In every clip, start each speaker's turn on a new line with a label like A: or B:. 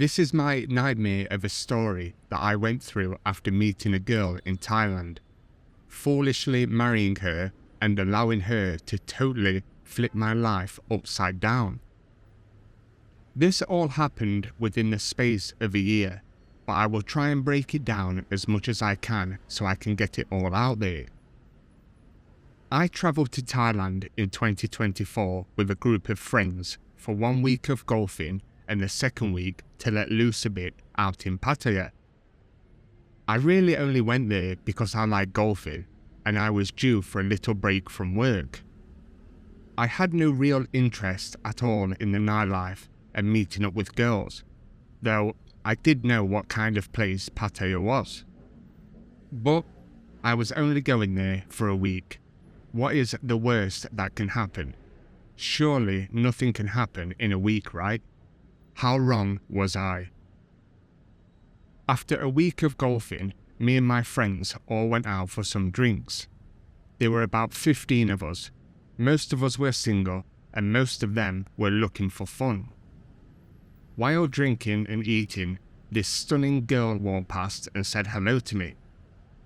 A: This is my nightmare of a story that I went through after meeting a girl in Thailand, foolishly marrying her and allowing her to totally flip my life upside down. This all happened within the space of a year, but I will try and break it down as much as I can so I can get it all out there. I travelled to Thailand in 2024 with a group of friends for 1 week of golfing and the second week to let loose a bit out in Pattaya. I really only went there because I like golfing and I was due for a little break from work. I had no real interest at all in the nightlife and meeting up with girls, though I did know what kind of place Pattaya was. But I was only going there for a week. What is the worst that can happen? Surely nothing can happen in a week, right? How wrong was I? After a week of golfing, me and my friends all went out for some drinks. There were about 15 of us. Most of us were single, and most of them were looking for fun. While drinking and eating, this stunning girl walked past and said hello to me.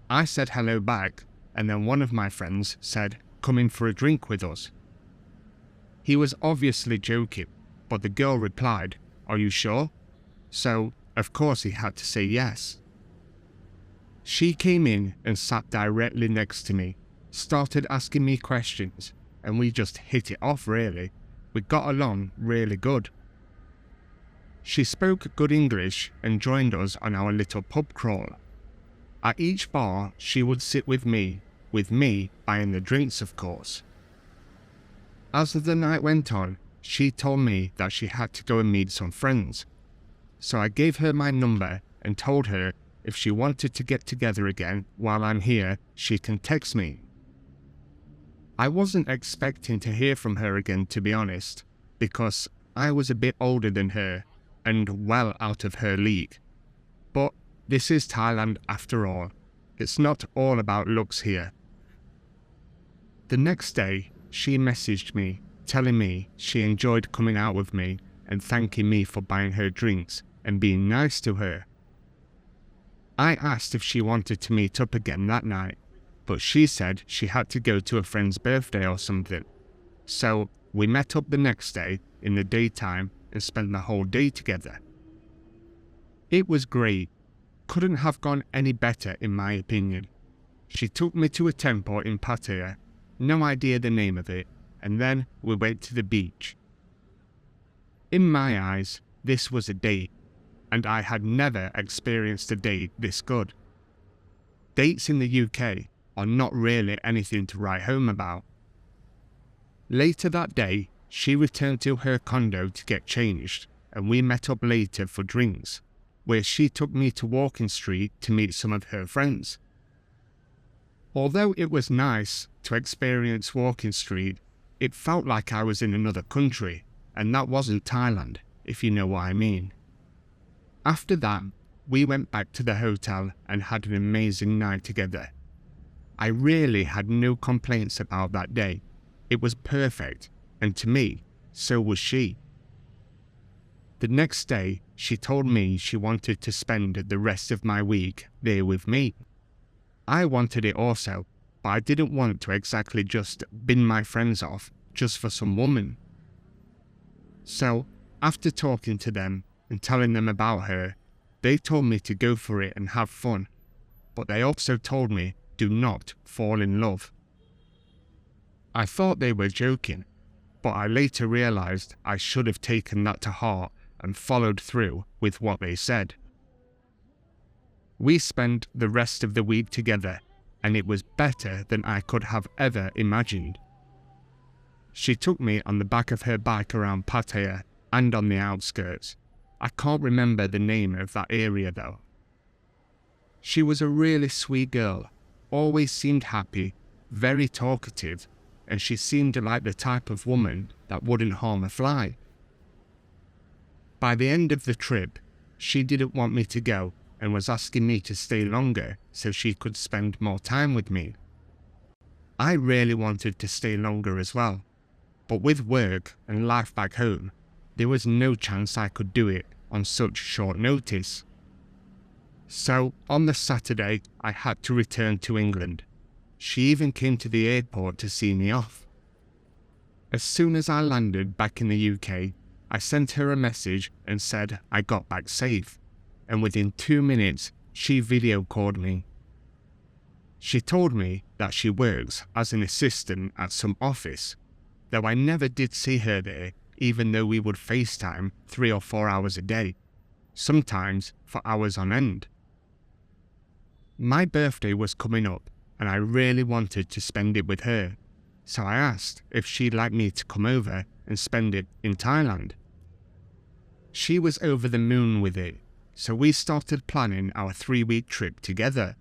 A: I said hello back, and then one of my friends said, "Come in for a drink with us." He was obviously joking, but the girl replied, "Are you sure?" So, of course he had to say yes. She came in and sat directly next to me, started asking me questions, and we just hit it off really. We got along really good. She spoke good English and joined us on our little pub crawl. At each bar, she would sit with me buying the drinks, of course. As the night went on, she told me that she had to go and meet some friends. So I gave her my number and told her if she wanted to get together again while I'm here, she can text me. I wasn't expecting to hear from her again, to be honest, because I was a bit older than her and well out of her league. But this is Thailand after all. It's not all about looks here. The next day, she messaged me, telling me she enjoyed coming out with me and thanking me for buying her drinks and being nice to her. I asked if she wanted to meet up again that night, but she said she had to go to a friend's birthday or something. So we met up the next day in the daytime and spent the whole day together. It was great. Couldn't have gone any better in my opinion. She took me to a temple in Pattaya, no idea the name of it, and then we went to the beach. In my eyes, this was a date, and I had never experienced a date this good. Dates in the UK are not really anything to write home about. Later that day, she returned to her condo to get changed, and we met up later for drinks, where she took me to Walking Street to meet some of her friends. Although it was nice to experience Walking Street, it felt like I was in another country, and that wasn't Thailand, if you know what I mean. After that, we went back to the hotel and had an amazing night together. I really had no complaints about that day. It was perfect, and to me, so was she. The next day, she told me she wanted to spend the rest of my week there with me. I wanted it also, but I didn't want to exactly just bin my friends off just for some woman. So, after talking to them and telling them about her, they told me to go for it and have fun, but they also told me do not fall in love. I thought they were joking, but I later realized I should have taken that to heart and followed through with what they said. We spent the rest of the week together, and it was better than I could have ever imagined. She took me on the back of her bike around Pattaya and on the outskirts. I can't remember the name of that area though. She was a really sweet girl, always seemed happy, very talkative, and she seemed like the type of woman that wouldn't harm a fly. By the end of the trip, she didn't want me to go and was asking me to stay longer so she could spend more time with me. I really wanted to stay longer as well, but with work and life back home, there was no chance I could do it on such short notice. So, on the Saturday, I had to return to England. She even came to the airport to see me off. As soon as I landed back in the UK, I sent her a message and said I got back safe, and within 2 minutes, she video called me. She told me that she works as an assistant at some office, though I never did see her there, even though we would FaceTime 3 or 4 hours a day, sometimes for hours on end. My birthday was coming up, and I really wanted to spend it with her, so I asked if she'd like me to come over and spend it in Thailand. She was over the moon with it, so we started planning our 3-week trip together.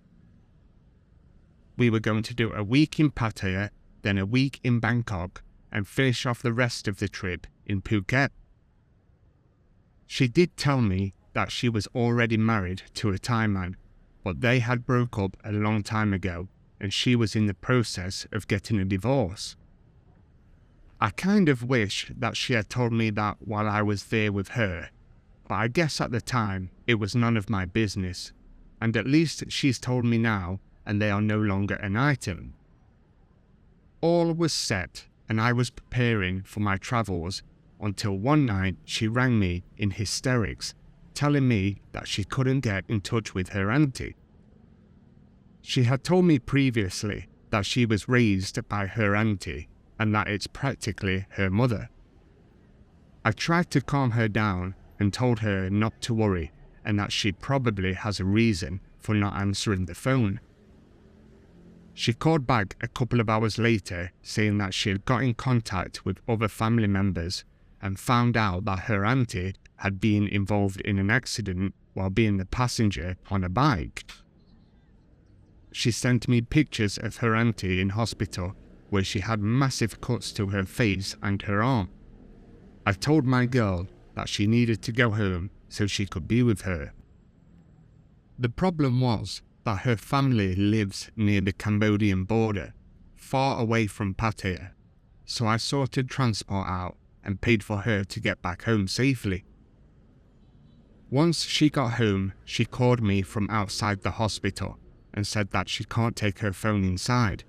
A: We were going to do a week in Pattaya, then a week in Bangkok, and finish off the rest of the trip in Phuket. She did tell me that she was already married to a Thai man, but they had broke up a long time ago, and she was in the process of getting a divorce. I kind of wish that she had told me that while I was there with her, but I guess at the time it was none of my business, and at least she's told me now, and they are no longer an item. All was set, and I was preparing for my travels until one night she rang me in hysterics, telling me that she couldn't get in touch with her auntie. She had told me previously that she was raised by her auntie and that it's practically her mother. I tried to calm her down and told her not to worry and that she probably has a reason for not answering the phone. She called back a couple of hours later saying that she had got in contact with other family members and found out that her auntie had been involved in an accident while being the passenger on a bike. She sent me pictures of her auntie in hospital where she had massive cuts to her face and her arm. I told my girl that she needed to go home so she could be with her. The problem was that her family lives near the Cambodian border, far away from Pattaya, so I sorted transport out and paid for her to get back home safely. Once she got home, she called me from outside the hospital and said that she can't take her phone inside.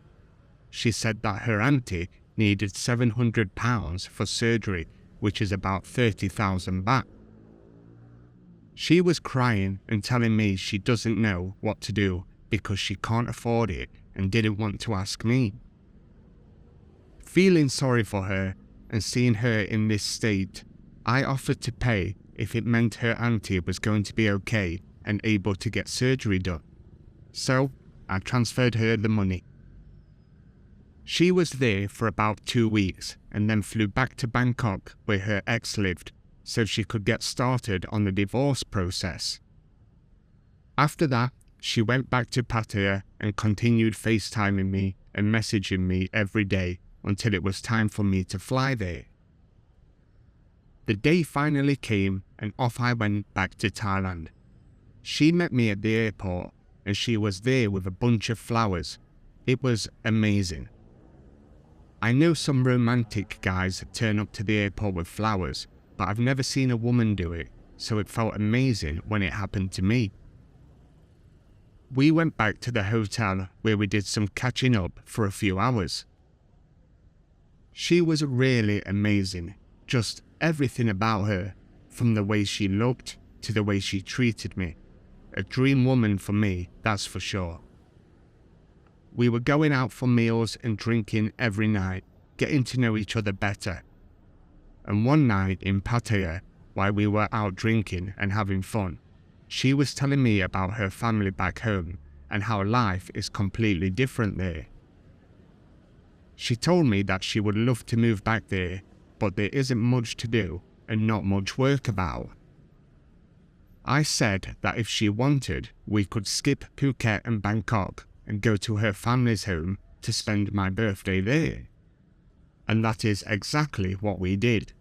A: She said that her auntie needed £700 for surgery, which is about 30,000 baht. She was crying and telling me she doesn't know what to do because she can't afford it and didn't want to ask me. Feeling sorry for her and seeing her in this state, I offered to pay if it meant her auntie was going to be okay and able to get surgery done. So I transferred her the money. She was there for about 2 weeks and then flew back to Bangkok where her ex lived so she could get started on the divorce process. After that, she went back to Pattaya and continued FaceTiming me and messaging me every day until it was time for me to fly there. The day finally came and off I went back to Thailand. She met me at the airport and she was there with a bunch of flowers. It was amazing. I know some romantic guys turn up to the airport with flowers, but I've never seen a woman do it, so it felt amazing when it happened to me. We went back to the hotel where we did some catching up for a few hours. She was really amazing, just everything about her, from the way she looked to the way she treated me. A dream woman for me, that's for sure. We were going out for meals and drinking every night, getting to know each other better. And one night in Pattaya, while we were out drinking and having fun, she was telling me about her family back home and how life is completely different there. She told me that she would love to move back there, but there isn't much to do and not much work about. I said that if she wanted, we could skip Phuket and Bangkok and go to her family's home to spend my birthday there. And that is exactly what we did.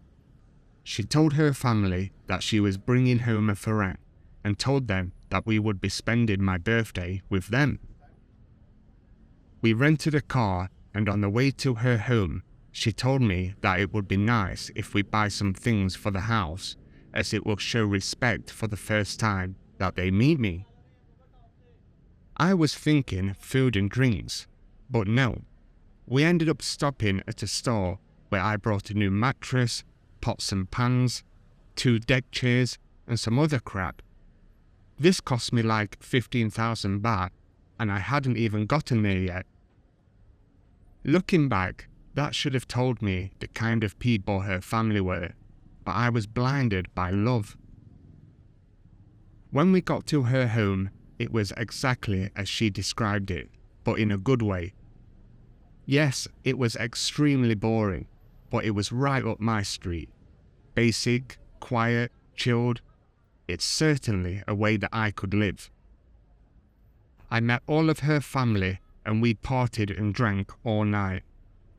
A: She told her family that she was bringing home a farang and told them that we would be spending my birthday with them. We rented a car, and on the way to her home, she told me that it would be nice if we buy some things for the house as it will show respect for the first time that they meet me. I was thinking food and drinks, but no. We ended up stopping at a store where I brought a new mattress, pots and pans, 2 deck chairs, and some other crap. This cost me like 15,000 baht, and I hadn't even gotten there yet. Looking back, that should have told me the kind of people her family were, but I was blinded by love. When we got to her home, it was exactly as she described it, but in a good way. Yes, it was extremely boring, but it was right up my street. Basic, quiet, chilled. It's certainly a way that I could live. I met all of her family and we partied and drank all night.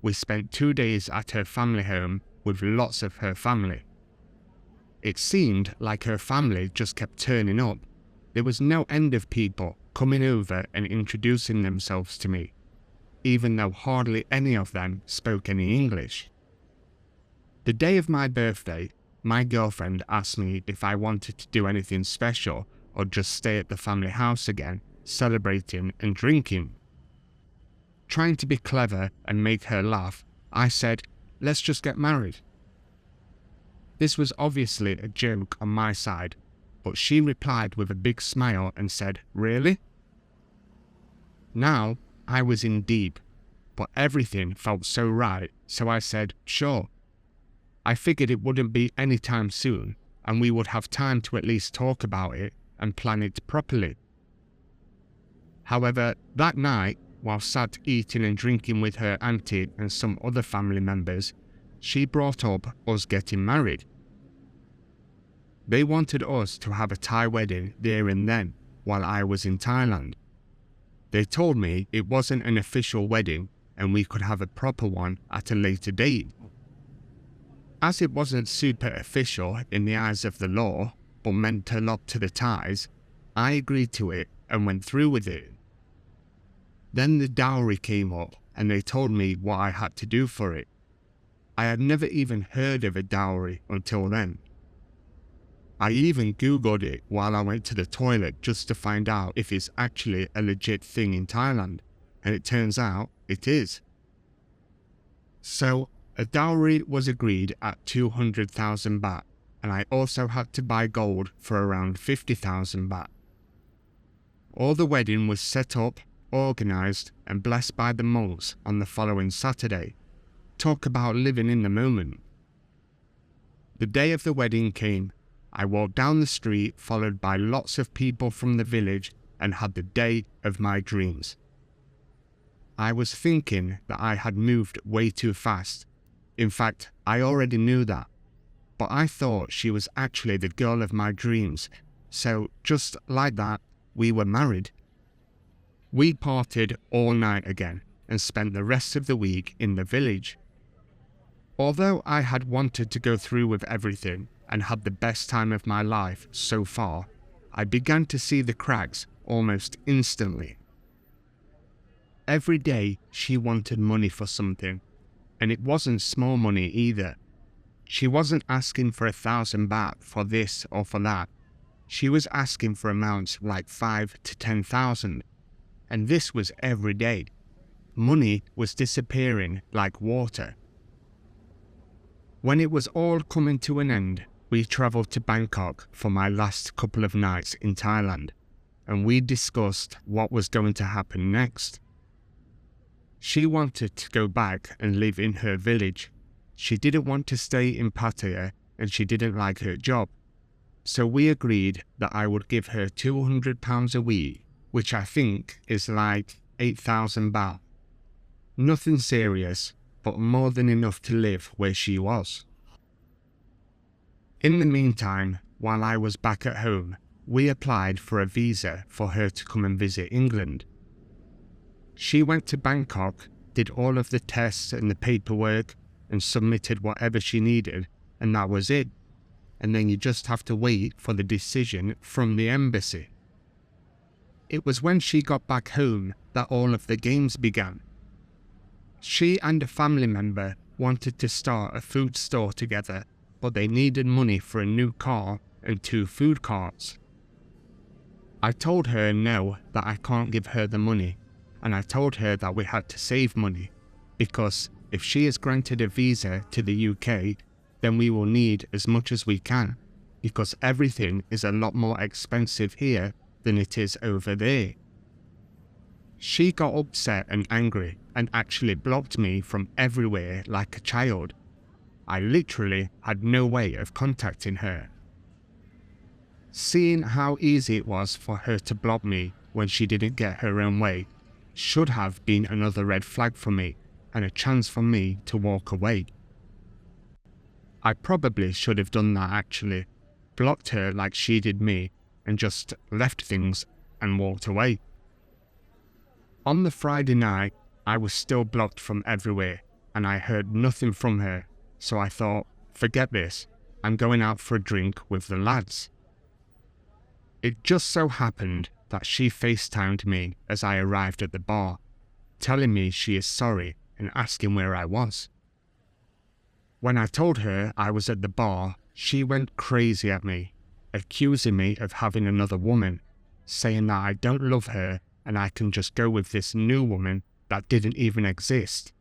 A: We spent 2 days at her family home with lots of her family. It seemed like her family just kept turning up. There was no end of people coming over and introducing themselves to me, even though hardly any of them spoke any English. The day of my birthday, my girlfriend asked me if I wanted to do anything special or just stay at the family house again, celebrating and drinking. Trying to be clever and make her laugh, I said, "Let's just get married." This was obviously a joke on my side, but she replied with a big smile and said, "Really?" Now, I was in deep, but everything felt so right, so I said, "Sure." I figured it wouldn't be anytime soon, and we would have time to at least talk about it and plan it properly. However, that night, while sat eating and drinking with her auntie and some other family members, she brought up us getting married. They wanted us to have a Thai wedding there and then, while I was in Thailand. They told me it wasn't an official wedding and we could have a proper one at a later date. As it wasn't super official in the eyes of the law, but meant a lot to the Thais, I agreed to it and went through with it. Then the dowry came up and they told me what I had to do for it. I had never even heard of a dowry until then. I even googled it while I went to the toilet just to find out if it's actually a legit thing in Thailand, and it turns out it is. So, a dowry was agreed at 200,000 baht, and I also had to buy gold for around 50,000 baht. All the wedding was set up, organised and blessed by the monks on the following Saturday. Talk about living in the moment. The day of the wedding came. I walked down the street followed by lots of people from the village and had the day of my dreams. I was thinking that I had moved way too fast. In fact, I already knew that. But I thought she was actually the girl of my dreams. So, just like that, we were married. We partied all night again and spent the rest of the week in the village. Although I had wanted to go through with everything and had the best time of my life so far, I began to see the cracks almost instantly. Every day she wanted money for something, and it wasn't small money either. She wasn't asking for 1,000 baht for this or for that. She was asking for amounts like 5 to 10,000, and this was every day. Money was disappearing like water. When it was all coming to an end, we travelled to Bangkok for my last couple of nights in Thailand, and we discussed what was going to happen next. She wanted to go back and live in her village. She didn't want to stay in Pattaya and she didn't like her job. So we agreed that I would give her £200 a week, which I think is like 8,000 baht. Nothing serious, but more than enough to live where she was. In the meantime, while I was back at home, we applied for a visa for her to come and visit England. She went to Bangkok, did all of the tests and the paperwork, and submitted whatever she needed, and that was it. And then you just have to wait for the decision from the embassy. It was when she got back home that all of the games began. She and a family member wanted to start a food store together, but they needed money for a new car and 2 food carts. I told her no, that I can't give her the money, and I told her that we had to save money, because if she is granted a visa to the UK, then we will need as much as we can, because everything is a lot more expensive here than it is over there. She got upset and angry and actually blocked me from everywhere like a child. I literally had no way of contacting her. Seeing how easy it was for her to block me when she didn't get her own way should have been another red flag for me and a chance for me to walk away. I probably should have done that actually, blocked her like she did me and just left things and walked away. On the Friday night, I was still blocked from everywhere and I heard nothing from her, so I thought, forget this, I'm going out for a drink with the lads. It just so happened that she FaceTimed me as I arrived at the bar, telling me she is sorry and asking where I was. When I told her I was at the bar, she went crazy at me, accusing me of having another woman, saying that I don't love her and I can just go with this new woman that didn't even exist.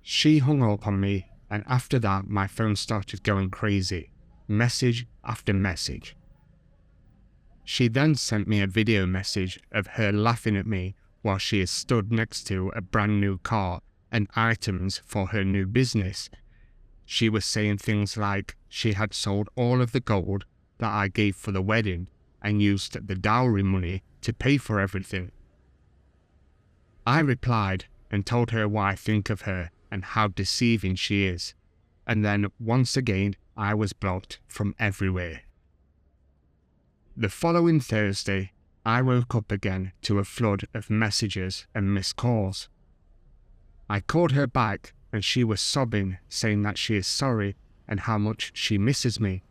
A: She hung up on me, and after that my phone started going crazy, message after message. She then sent me a video message of her laughing at me while she is stood next to a brand new car and items for her new business. She was saying things like she had sold all of the gold that I gave for the wedding and used the dowry money to pay for everything. I replied and told her what I think of her and how deceiving she is, and then once again I was blocked from everywhere. The following Thursday, I woke up again to a flood of messages and missed calls. I called her back and she was sobbing, saying that she is sorry and how much she misses me,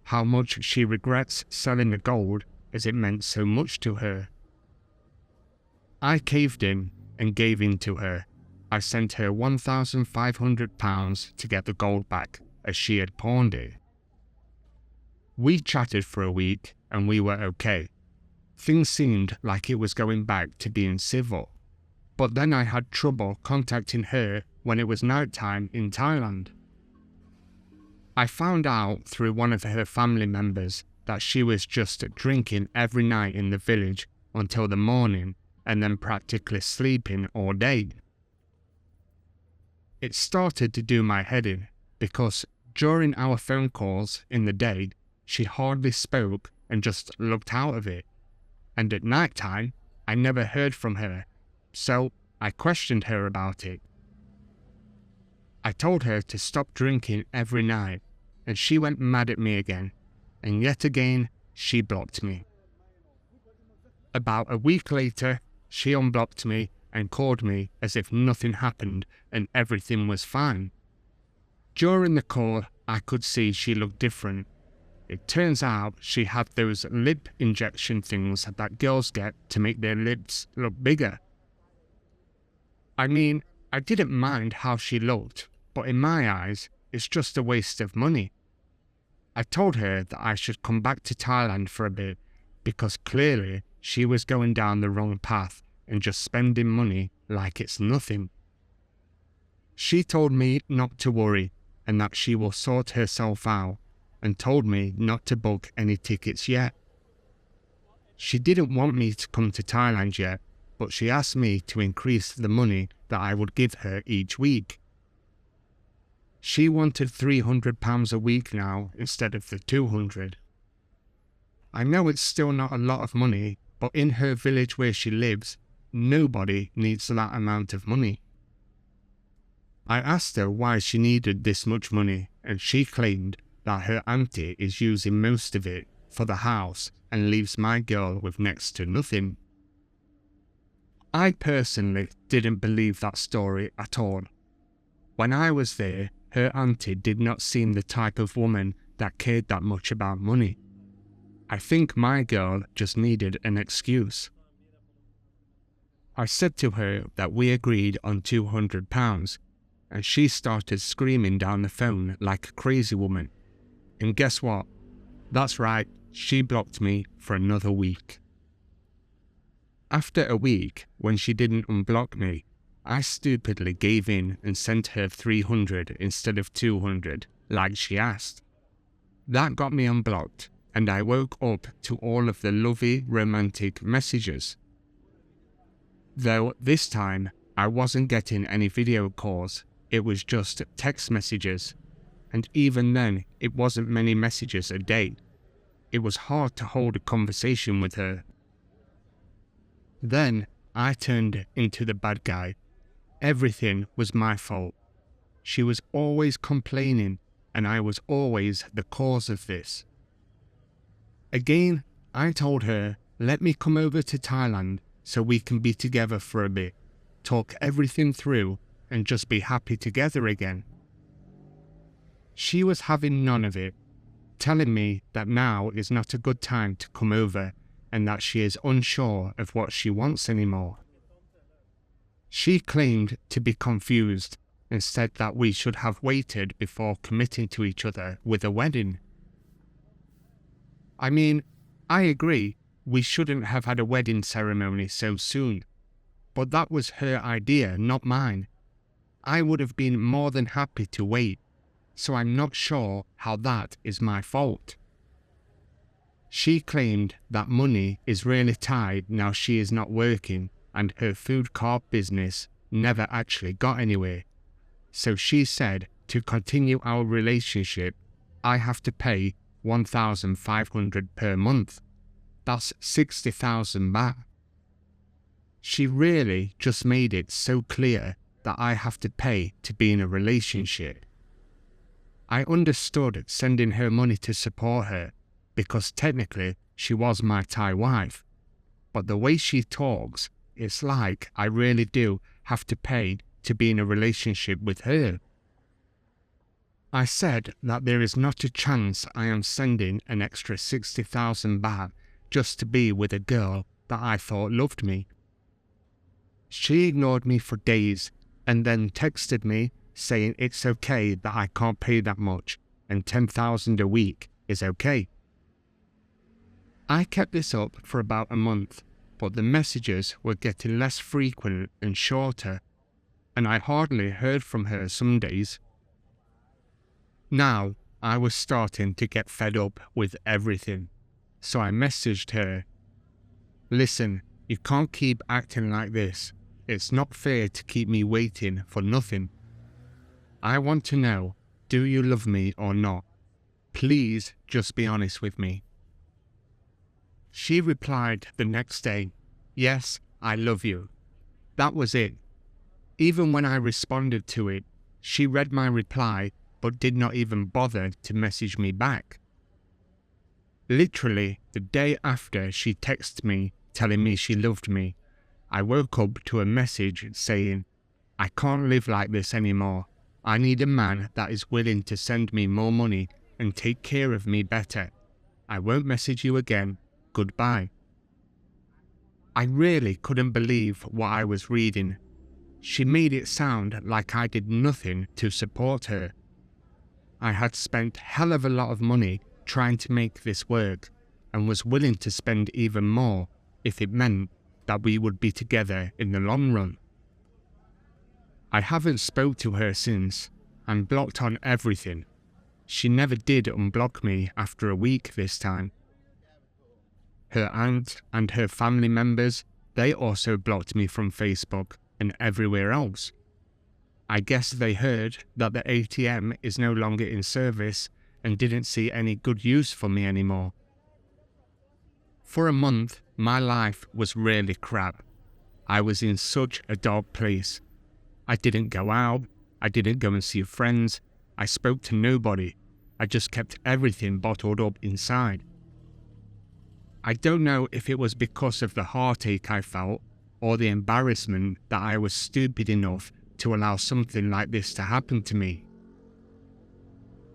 A: how much she regrets selling the gold as it meant so much to her. I caved in and gave in to her. I sent her £1,500 to get the gold back as she had pawned it. We chatted for a week and we were okay. Things seemed like it was going back to being civil. But then I had trouble contacting her when it was night time in Thailand. I found out through one of her family members that she was just drinking every night in the village until the morning and then practically sleeping all day. It started to do my head in because during our phone calls in the day, she hardly spoke and just looked out of it. And at night time, I never heard from her, so I questioned her about it. I told her to stop drinking every night, and she went mad at me again, and yet again, she blocked me. About a week later, she unblocked me and called me as if nothing happened and everything was fine. During the call, I could see she looked different. It turns out she had those lip injection things that girls get to make their lips look bigger. I mean, I didn't mind how she looked, but in my eyes, it's just a waste of money. I told her that I should come back to Thailand for a bit, because clearly she was going down the wrong path and just spending money like it's nothing. She told me not to worry and that she will sort herself out, and told me not to book any tickets yet. She didn't want me to come to Thailand yet, but she asked me to increase the money that I would give her each week. She wanted £300 a week now instead of the £200. I know it's still not a lot of money, but in her village where she lives, nobody needs that amount of money. I asked her why she needed this much money, and she claimed that her auntie is using most of it for the house and leaves my girl with next to nothing. I personally didn't believe that story at all. When I was there, her auntie did not seem the type of woman that cared that much about money. I think my girl just needed an excuse. I said to her that we agreed on £200, and she started screaming down the phone like a crazy woman. And guess what? That's right, she blocked me for another week. After a week, when she didn't unblock me, I stupidly gave in and sent her 300 instead of 200, like she asked. That got me unblocked, and I woke up to all of the lovey, romantic messages. Though this time, I wasn't getting any video calls, it was just text messages, and even then, it wasn't many messages a day. It was hard to hold a conversation with her. Then, I turned into the bad guy. Everything was my fault. She was always complaining, and I was always the cause of this. Again, I told her, let me come over to Thailand so we can be together for a bit, talk everything through, and just be happy together again. She was having none of it, telling me that now is not a good time to come over and that she is unsure of what she wants anymore. She claimed to be confused and said that we should have waited before committing to each other with a wedding. I mean, I agree, we shouldn't have had a wedding ceremony so soon, but that was her idea, not mine. I would have been more than happy to wait, so I'm not sure how that is my fault. She claimed that money is really tight now she is not working and her food cart business never actually got anywhere. So she said to continue our relationship, I have to pay 1,500 per month. That's 60,000 baht. She really just made it so clear that I have to pay to be in a relationship. I understood sending her money to support her, because technically she was my Thai wife. But the way she talks, it's like I really do have to pay to be in a relationship with her. I said that there is not a chance I am sending an extra 60,000 baht just to be with a girl that I thought loved me. She ignored me for days and then texted me saying it's okay that I can't pay that much and 10,000 a week is okay. I kept this up for about a month, but the messages were getting less frequent and shorter, and I hardly heard from her some days. Now, I was starting to get fed up with everything, so I messaged her, listen, you can't keep acting like this. It's not fair to keep me waiting for nothing. I want to know, do you love me or not? Please just be honest with me. She replied the next day, yes, I love you. That was it. Even when I responded to it, she read my reply but did not even bother to message me back. Literally, the day after she texted me telling me she loved me, I woke up to a message saying, I can't live like this anymore. I need a man that is willing to send me more money and take care of me better. I won't message you again. Goodbye. I really couldn't believe what I was reading. She made it sound like I did nothing to support her. I had spent hell of a lot of money trying to make this work and was willing to spend even more if it meant that we would be together in the long run. I haven't spoke to her since and blocked on everything. She never did unblock me after a week this time. Her aunt and her family members, they also blocked me from Facebook and everywhere else. I guess they heard that the ATM is no longer in service and didn't see any good use for me anymore. For a month, my life was really crap. I was in such a dark place. I didn't go out, I didn't go and see friends, I spoke to nobody. I just kept everything bottled up inside. I don't know if it was because of the heartache I felt or the embarrassment that I was stupid enough to allow something like this to happen to me.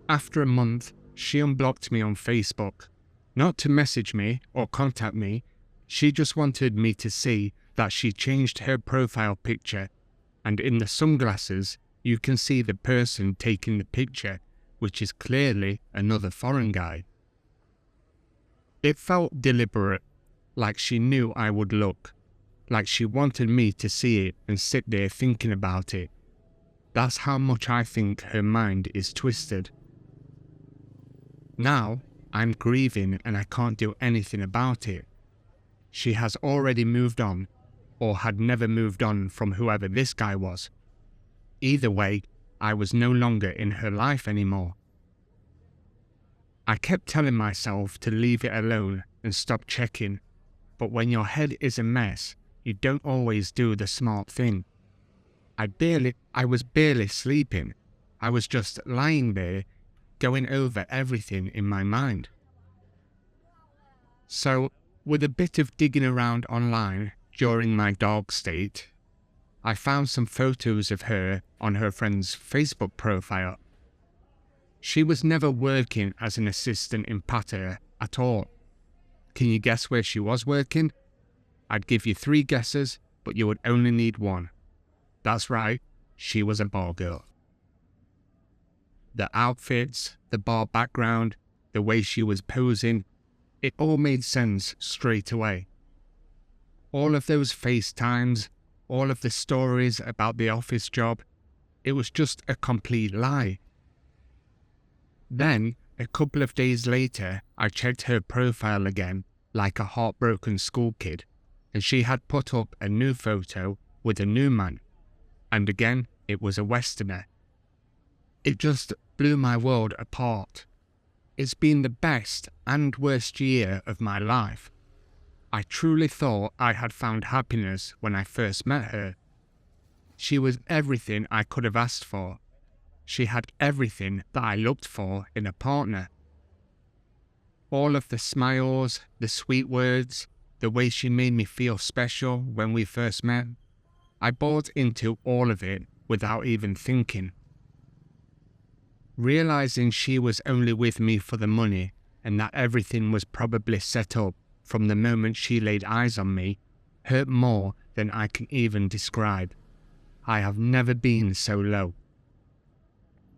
A: After a month, she unblocked me on Facebook. Not to message me or contact me, she just wanted me to see that she changed her profile picture and in the sunglasses you can see the person taking the picture, which is clearly another foreign guy. It felt deliberate, like she knew I would look, like she wanted me to see it and sit there thinking about it. That's how much I think her mind is twisted. Now, I'm grieving and I can't do anything about it. She has already moved on, or had never moved on from whoever this guy was. Either way, I was no longer in her life anymore. I kept telling myself to leave it alone and stop checking, but when your head is a mess, you don't always do the smart thing. I was barely sleeping. I was just lying there, going over everything in my mind. So, with a bit of digging around online during my dark state, I found some photos of her on her friend's Facebook profile. She was never working as an assistant in Pattaya at all. Can you guess where she was working? I'd give you 3 guesses, but you would only need 1. That's right, she was a bar girl. The outfits, the bar background, the way she was posing, it all made sense straight away. All of those FaceTimes, all of the stories about the office job, it was just a complete lie. Then, a couple of days later, I checked her profile again, like a heartbroken school kid, and she had put up a new photo with a new man. And again, it was a Westerner. It just blew my world apart. It's been the best and worst year of my life. I truly thought I had found happiness when I first met her. She was everything I could have asked for. She had everything that I looked for in a partner. All of the smiles, the sweet words, the way she made me feel special when we first met. I bought into all of it without even thinking. Realizing she was only with me for the money and that everything was probably set up from the moment she laid eyes on me hurt more than I can even describe. I have never been so low.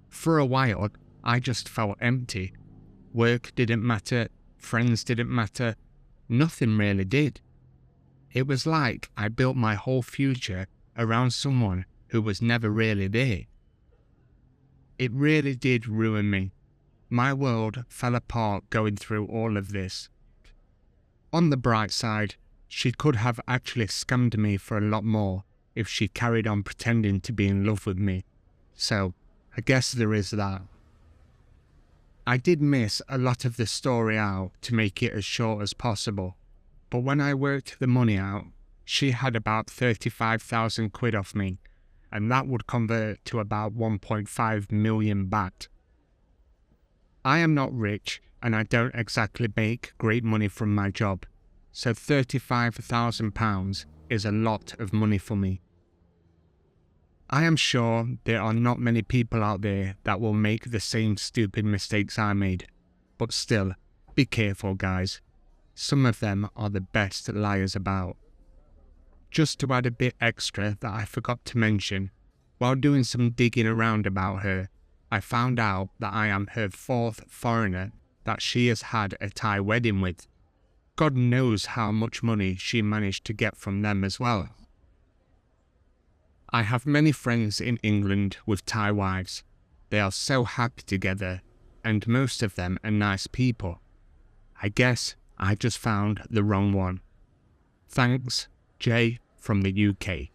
A: For a while, I just felt empty. Work didn't matter, friends didn't matter, nothing really did. It was like I built my whole future around someone who was never really there. It really did ruin me. My world fell apart going through all of this. On the bright side, she could have actually scammed me for a lot more if she carried on pretending to be in love with me. So, I guess there is that. I did miss a lot of the story out to make it as short as possible, but when I worked the money out, she had about 35,000 quid off me, and that would convert to about 1.5 million baht. I am not rich, and I don't exactly make great money from my job, so £35,000 is a lot of money for me. I am sure there are not many people out there that will make the same stupid mistakes I made, but still, be careful guys. Some of them are the best liars about. Just to add a bit extra that I forgot to mention, while doing some digging around about her, I found out that I am her 4th foreigner that she has had a Thai wedding with. God knows how much money she managed to get from them as well. I have many friends in England with Thai wives. They are so happy together, and most of them are nice people. I guess I just found the wrong one. Thanks, Jay from the UK.